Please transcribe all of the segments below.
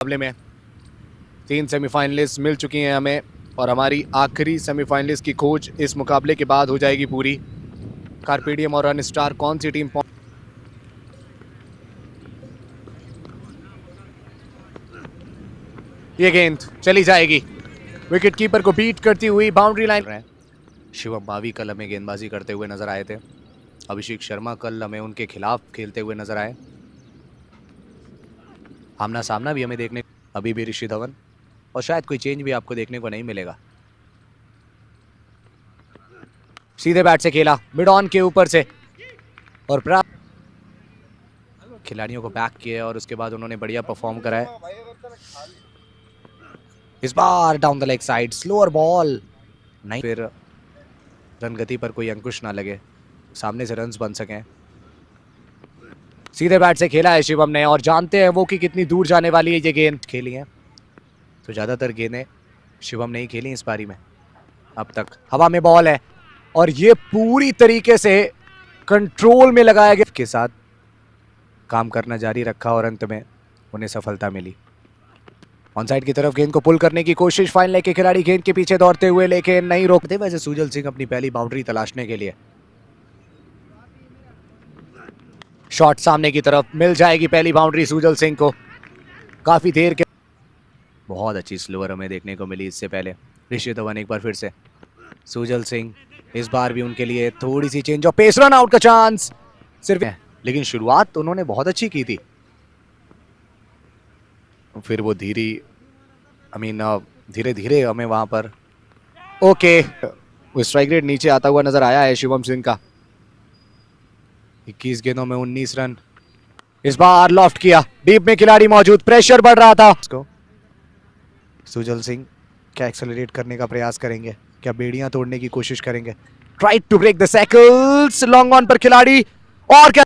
मुकाबले में 3 सेमीफाइनलिस्ट मिल चुकी हैं हमें और हमारी आखिरी सेमीफाइनलिस्ट की खोज इस मुकाबले के बाद हो जाएगी पूरी। कार्पेडियम और रन स्टार कौन सी टीम ये गेंद चली जाएगी, विकेट कीपर को बीट करती हुई बाउंड्री लाइन। शिवम मावी कल हमें गेंदबाजी करते हुए नजर आए थे। अभिषेक शर्मा कल हमें उनके खिलाफ खेलते हुए नजर आए। आमना सामना भी हमें देखने अभी भी ऋषि धवन, और शायद कोई चेंज भी आपको देखने को नहीं मिलेगा। सीधे बैट से खेला मिड ऑन के ऊपर से और खिलाड़ियों को बैक किया और उसके बाद उन्होंने बढ़िया परफॉर्म कराया। इस बार down the leg side slower ball नहीं, फिर रन गति पर कोई अंकुश ना लगे, सामने से रन्स बन सकें। सीधे बैट से खेला है शिवम ने और जानते हैं वो कि कितनी दूर जाने वाली है ये गेंद। खेली है तो ज्यादातर गेंदें शिवम ने ही खेली इस पारी में अब तक। हवा में बॉल है और ये पूरी तरीके से कंट्रोल में लगाया गया के साथ काम करना जारी रखा और अंत में उन्हें सफलता मिली। ऑन साइड की तरफ गेंद को पुल करने की कोशिश, फाइन लेग के खिलाड़ी गेंद के पीछे दौड़ते हुए लेकिन नहीं रोकते। वैसे सुजल सिंह अपनी पहली बाउंड्री तलाशने के लिए शॉट सामने की तरफ मिल जाएगी। पहली बाउंड्री सुजल सिंह को काफी देर के बहुत अच्छी स्लोअर हमें देखने को मिली इससे पहले। ऋषि धवन एक बार फिर से, सुजल सिंह इस बार भी उनके लिए थोड़ी सी चेंज और पेस रन आउट का चांस सिर्फ, लेकिन शुरुआत उन्होंने बहुत अच्छी की थी। फिर वो धीरे धीरे हमें वहां पर ओके वो स्ट्राइक रेट नीचे आता हुआ नजर आया है शिवम सिंह का। 21 गेंदों में 19 रन। इस बार लॉफ्ट किया, डीप में खिलाड़ी मौजूद, प्रेशर बढ़ रहा था। सुजल सिंह क्या एक्सेलरेट करने का प्रयास करेंगे, क्या बेड़ियां तोड़ने की कोशिश करेंगे? Try to break the cycles, long on पर खिलाड़ी और क्या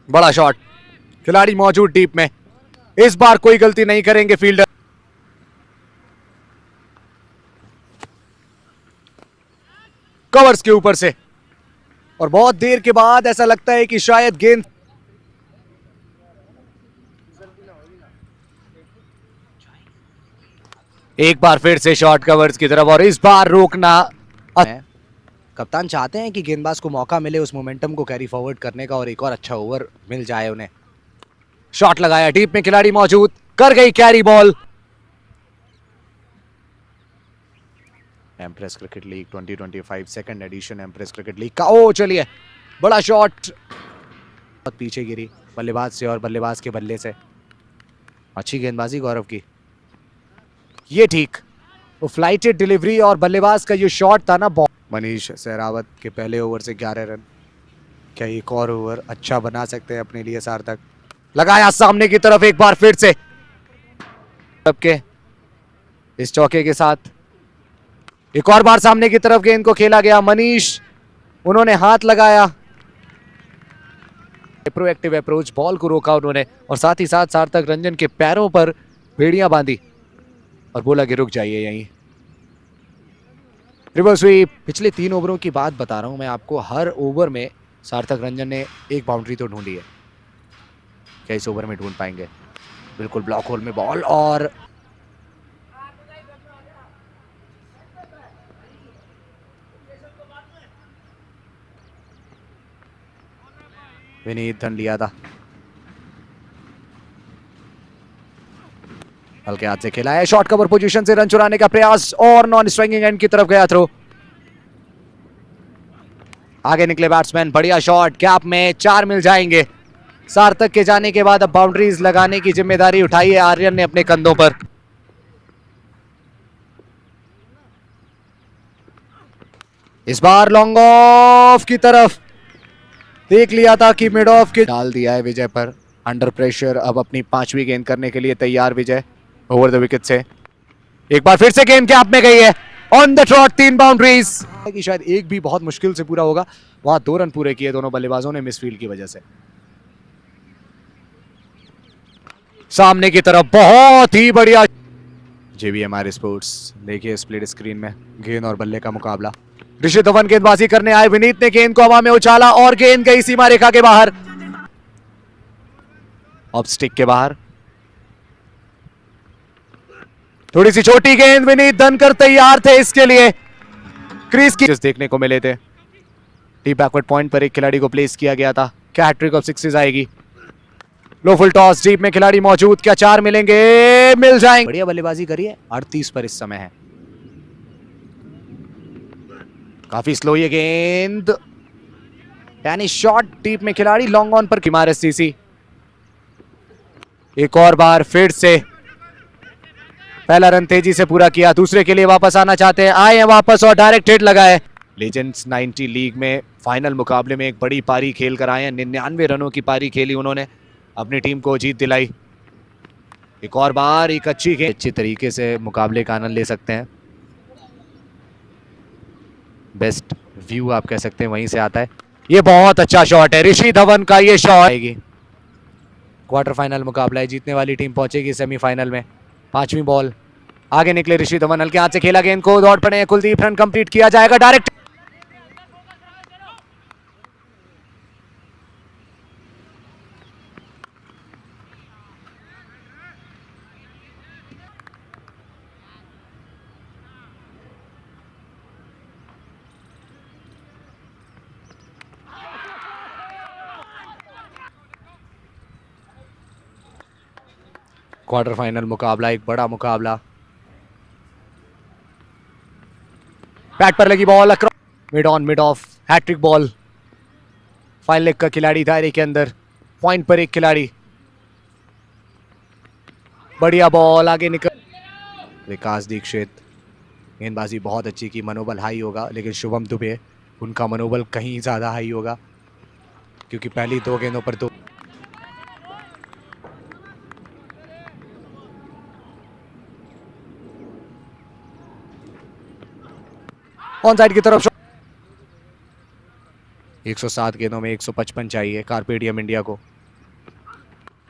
बड़ा शॉट, खिलाड़ी मौजूद डीप में। इस बार कोई गलती नहीं करेंगे फील्डर। कवर्स के ऊपर से और बहुत देर के बाद ऐसा लगता है कि शायद गेंद एक बार फिर से शॉट कवर्स की तरफ और इस बार रोकना। कप्तान चाहते हैं कि गेंदबाज को मौका मिले उस मोमेंटम को कैरी फॉरवर्ड करने का और एक और अच्छा ओवर मिल जाए उन्हें। शॉट लगाया, डीप में खिलाड़ी मौजूद, कर गई carry ball. Empress cricket league 2025 second edition empress cricket league का ओ चलिए बड़ा शॉट, बहुत पीछे गिरी बल्लेबाज से और बल्लेबाज के बल्ले से। अच्छी गेंदबाजी गौरव की, ये ठीक वो फ्लाइटेड डिलीवरी और बल्लेबाज का ये शॉट था ना। मनीष सहरावत के पहले ओवर से 11 रन, क्या एक और ओवर अच्छा बना सकते हैं अपने लिए सार्थक? लगाया सामने की तरफ एक बार फिर से के इस चौके के साथ एक और बार सामने की तरफ गेंद को खेला गया। मनीष उन्होंने हाथ लगाया, प्रोएक्टिव अप्रोच, बॉल को रोका उन्होंने और साथ ही साथ सार्थक रंजन के पैरों पर बेड़ियां बांधी और बोला कि रुक जाइए यहीं। रिवर्स स्वीप, पिछले 3 ओवरों की बात बता रहा हूं मैं आपको, हर ओवर में सार्थक रंजन ने एक बाउंड्री तो ढूंढी है। क्या इस ओवर में ढूंढ पाएंगे? बिल्कुल ब्लॉक होल में बॉल और विनीत धन लिया था, हल्के हाथ से खेला है, शॉर्ट कवर पोजीशन से रन चुराने का प्रयास और नॉन स्ट्राइकिंग एंड की तरफ गया थ्रो। आगे निकले बैट्समैन, बढ़िया शॉट, गैप में 4 मिल जाएंगे। सार्थक के जाने के बाद अब बाउंड्रीज लगाने की जिम्मेदारी उठाई है आर्यन ने अपने कंधों पर। इस बार लॉन्ग ऑफ की तरफ देख लिया था कि मिड ऑफ के डाल दिया है विजय पर अंडर प्रेशर। अब अपनी 5वीं गेंद करने के लिए तैयार विजय ओवर द विकेट से। एक बार फिर से गेंद गैप में गई है, ऑन द ट्रॉट 3 बाउंड्रीज की, शायद एक भी बहुत मुश्किल से पूरा होगा। वहां 2 रन पूरे किए दोनों बल्लेबाजों ने मिसफील्ड की वजह से। सामने की तरफ बहुत ही बढ़िया JVMR स्पोर्ट्स। देखिए स्प्लिट स्क्रीन में गेंद और बल्ले का मुकाबला। ऋषि धवन गेंदबाजी करने आए, विनीत ने गेंद को हवा में उछाला और गेंद गई सीमा रेखा के बाहर, ऑफ स्टिक के बाहर। थोड़ी सी छोटी गेंद, विनीत धनकर तैयार थे इसके लिए। क्रीज की देखने को मिले थे। डीप बैकवर्ड पॉइंट पर एक खिलाड़ी को प्लेस किया गया था। क्या हैट्रिक ऑफ सिक्सेस आएगी? लो फुल टॉस, डीप में खिलाड़ी मौजूद, क्या 4 मिलेंगे? मिल जाएंगे। बढ़िया बल्लेबाजी करिए। 38 पर इस समय है। काफी स्लो ये गेंद, यानी शॉट डीप में खिलाड़ी, लॉन्ग ऑन पर किमार सीसी। एक और बार फिर से पहला रन तेजी से पूरा किया, दूसरे के लिए वापस आना चाहते हैं, आए हैं वापस और डायरेक्ट हिट लगाए। लेजेंड्स 90 लीग में फाइनल मुकाबले में एक बड़ी पारी खेल कर आए हैं। 99 रनों की पारी खेली उन्होंने, अपनी टीम को जीत दिलाई। एक और बार एक अच्छी गेंद, अच्छी तरीके से मुकाबले का आनंद ले सकते हैं। बेस्ट व्यू आप कह सकते हैं वहीं से आता है। ये बहुत अच्छा शॉट है ऋषि धवन का, ये शॉट आएगी। क्वार्टर फाइनल मुकाबला है, जीतने वाली टीम पहुंचेगी सेमीफाइनल में। 5वीं बॉल, आगे निकले ऋषि धवन, हल्के हाथ से खेला गेंद को, दौड़ पड़े कुलदीप, रन कंप्लीट किया जाएगा डायरेक्ट। क्वार्टर फाइनल मुकाबला, एक बड़ा मुकाबला। बैट पर लगी ball, mid on mid off, hat trick ball. Fine leg का खिलाड़ी दायरे के अंदर, पॉइंट पर एक खिलाड़ी, बढ़िया बॉल, आगे निकल। विकास दीक्षित, गेंदबाजी बहुत अच्छी की, मनोबल हाई होगा, लेकिन शुभम दुबे, उनका मनोबल कहीं ज्यादा हाई होगा क्योंकि पहली 2 गेंदों पर 2। ऑन साइड की तरफ 107 गेंदों में 155 चाहिए कार्पेडियम इंडिया को।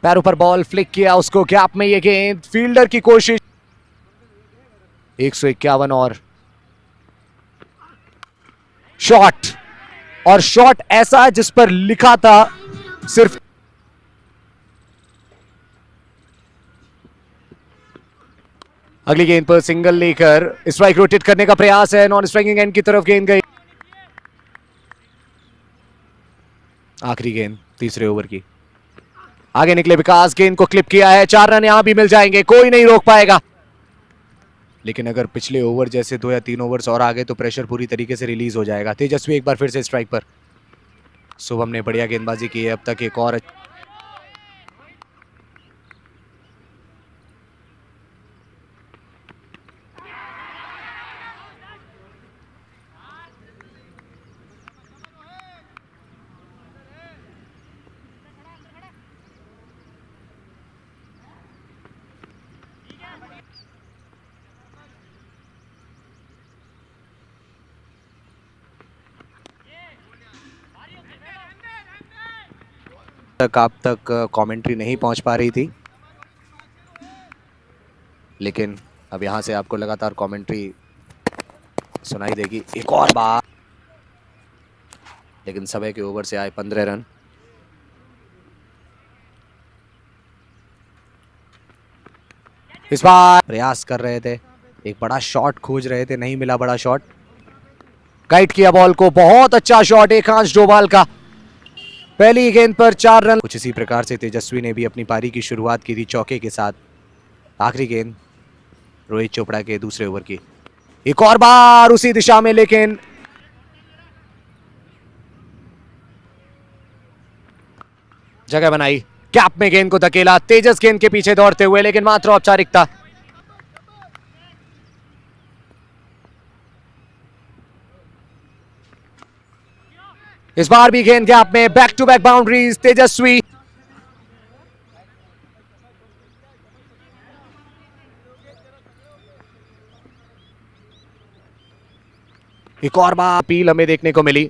पैरों पर बॉल फ्लिक किया, उसको गैप में ये गेंद, फील्डर की कोशिश। 151 और शॉट, और शॉट ऐसा जिस पर लिखा था सिर्फ। अगली गेंद पर सिंगल लेकर स्ट्राइक रोटेट करने का प्रयास है, नॉन स्ट्राइकिंग एंड की तरफ गेंद गई। आखिरी गेंद तीसरे ओवर की, आगे निकले विकास, गेंद को क्लिप किया है, 4 रन यहां भी मिल जाएंगे, कोई नहीं रोक पाएगा। लेकिन अगर पिछले ओवर जैसे 2 या 3 ओवर्स और आगे तो प्रेशर पूरी तरीके से रिलीज हो जाएगा। तेजस्वी एक बार फिर से स्ट्राइक पर, शुभम ने बढ़िया गेंदबाजी की है अब तक। एक और तक आप तक कमेंट्री नहीं पहुंच पा रही थी, लेकिन अब यहां से आपको लगातार कमेंट्री सुनाई देगी। एक और बार, लेकिन समय के ओवर से आए 15 रन। इस बार प्रयास कर रहे थे, एक बड़ा शॉट खोज रहे थे, नहीं मिला बड़ा शॉट। गाइड किया बॉल को, बहुत अच्छा शॉट एकांश डोभाल का, पहली गेंद पर 4 रन। कुछ इसी प्रकार से तेजस्वी ने भी अपनी पारी की शुरुआत की थी चौके के साथ। आखिरी गेंद रोहित चोपड़ा के दूसरे ओवर की, एक और बार उसी दिशा में, लेकिन जगह बनाई, कैप में गेंद को धकेला, तेजस गेंद के पीछे दौड़ते हुए, लेकिन मात्र औपचारिकता। इस बार भी गेंद गैप में, बैक टू बैक बाउंड्रीज तेजस्वी। एक और बार अपील हमें देखने को मिली।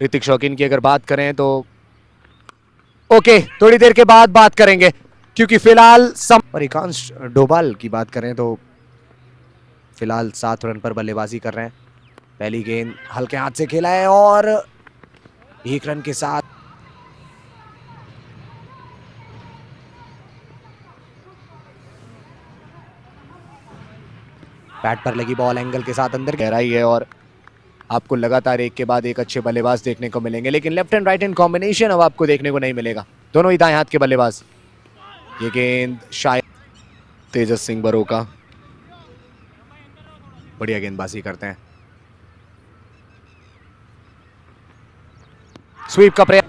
ऋतिक शौकीन की अगर बात करें तो ओके, थोड़ी देर के बाद बात करेंगे क्योंकि फिलहाल और एकांश डोभाल की बात करें तो फिलहाल 7 रन पर बल्लेबाजी कर रहे हैं। पहली गेंद हल्के हाथ से खेला है और 1 रन के साथ बैट पर लगी बॉल एंगल के साथ अंदर गहराई है और आपको लगातार एक के बाद एक अच्छे बल्लेबाज देखने को मिलेंगे, लेकिन left and right hand combination अब आपको देखने को नहीं मिलेगा। दोनों ही दाएं हाथ के बल्लेबाज। ये गेंद शायद तेजस सिंह बरोका बढ़िया गेंदबाजी करते हैं। स्वीप का प्रयास।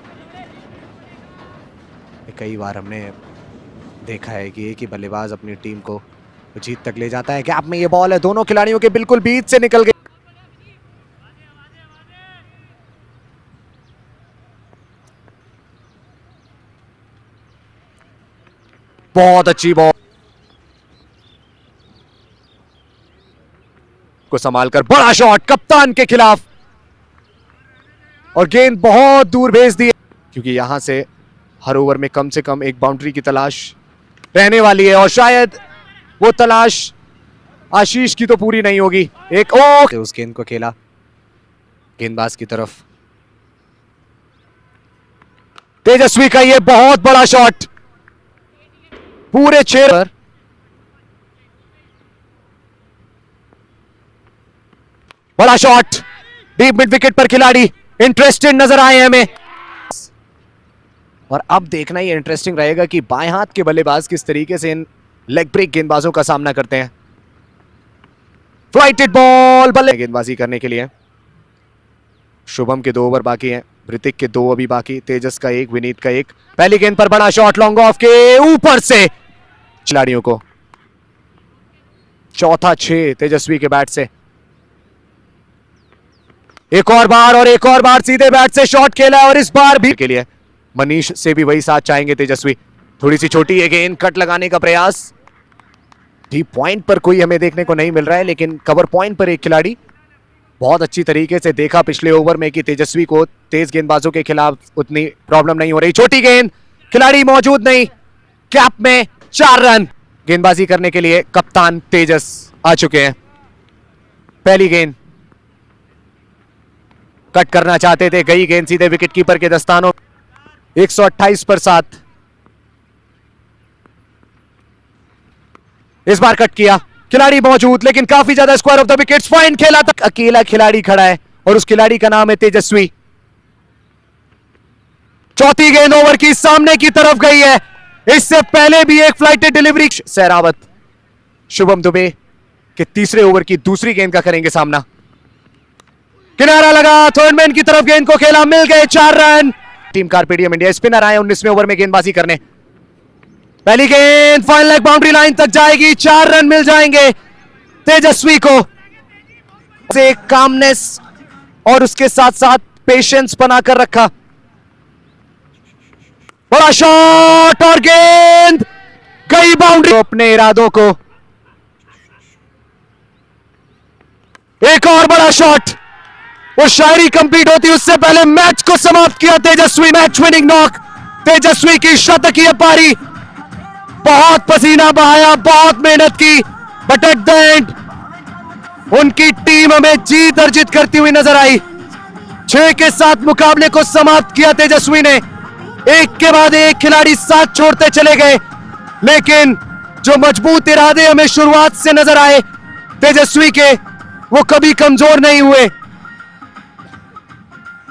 कई बार हमने देखा है कि एक ही बल्लेबाज अपनी टीम को जीत तक ले जाता है। गैप में ये बॉल है, दोनों खिलाड़ियों के बिल्कुल बीच से निकल गई। बहुत अच्छी बॉल को संभालकर बड़ा शॉट कप्तान के खिलाफ और गेंद बहुत दूर भेज दी, क्योंकि यहां से हर ओवर में कम से कम एक बाउंड्री की तलाश रहने वाली है और शायद वो तलाश आशीष की तो पूरी नहीं होगी। एक उस गेंद को खेला गेंदबाज की तरफ। तेजस्वी का ये बहुत बड़ा शॉट पूरे 6 पर। बड़ा शॉट डीप मिड विकेट पर, खिलाड़ी इंटरेस्टेड नजर आए हमें और अब देखना ही इंटरेस्टिंग रहेगा कि बाएं हाथ के बल्लेबाज किस तरीके से इन लेग ब्रेक गेंदबाजों का सामना करते हैं। फ्लाइटेड बॉल बल्ले गेंदबाजी करने के लिए। शुभम के 2 ओवर बाकी हैं, ऋतिक के 2 अभी बाकी, तेजस का 1, विनीत का 1। पहली गेंद पर बड़ा शॉट लॉन्ग ऑफ के ऊपर से खिलाड़ियों को। चौथा 6 तेजस्वी के बैट से। एक और बार सीधे बैट से शॉट खेला और इस बार भी के लिए मनीष से भी वही साथ चाहेंगे तेजस्वी। थोड़ी सी छोटी है गेंद, कट लगाने का प्रयास। डीप पॉइंट पर कोई हमें देखने को नहीं मिल रहा है, लेकिन कवर पॉइंट पर एक खिलाड़ी बहुत अच्छी तरीके से देखा पिछले ओवर में कि तेजस्वी को तेज गेंदबाजों के खिलाफ उतनी प्रॉब्लम नहीं हो रही। छोटी गेंद, खिलाड़ी मौजूद नहीं, कैप में 4 रन। गेंदबाजी करने के लिए कप्तान तेजस आ चुके हैं। पहली गेंद कट करना चाहते थे, गई गेंद सीधे विकेट कीपर के दस्तानों। 128 पर 7। इस बार कट किया, खिलाड़ी मौजूद, लेकिन काफी ज्यादा square of the wickets. Fine खेला तक अकेला खिलाड़ी खड़ा है और उस खिलाड़ी का नाम है तेजस्वी। चौथी गेंद ओवर की सामने की तरफ गई है। इससे पहले भी एक फ्लाइटेड डिलीवरी। सहरावत शुभम दुबे के तीसरे ओवर की दूसरी गेंद का करेंगे सामना। किनारा लगा, थर्ड मैन की तरफ गेंद को खेला, मिल गए 4 रन। टीम कार्पेडियम इंडिया स्पिनर आए 19वें ओवर में गेंदबाजी करने। पहली गेंद फाइनल लेग बाउंड्री लाइन तक जाएगी, 4 रन मिल जाएंगे तेजस्वी को। से कामनेस और उसके साथ साथ पेशेंस बनाकर रखा। बड़ा शॉट और गेंद गई बाउंड्री। अपने इरादों को एक और बड़ा शॉट, वो शायरी कंप्लीट होती उससे पहले मैच को समाप्त किया तेजस्वी। मैच विनिंग नॉक, तेजस्वी की शतकीय पारी। बहुत पसीना बहाया, बहुत मेहनत की, बट एट द एंड उनकी टीम हमें जीत अर्जित करती हुई नजर आई। 6 के साथ मुकाबले को समाप्त किया तेजस्वी ने। एक के बाद एक खिलाड़ी साथ छोड़ते चले गए, लेकिन जो मजबूत इरादे हमें शुरुआत से नजर आए तेजस्वी के, वो कभी कमजोर नहीं हुए।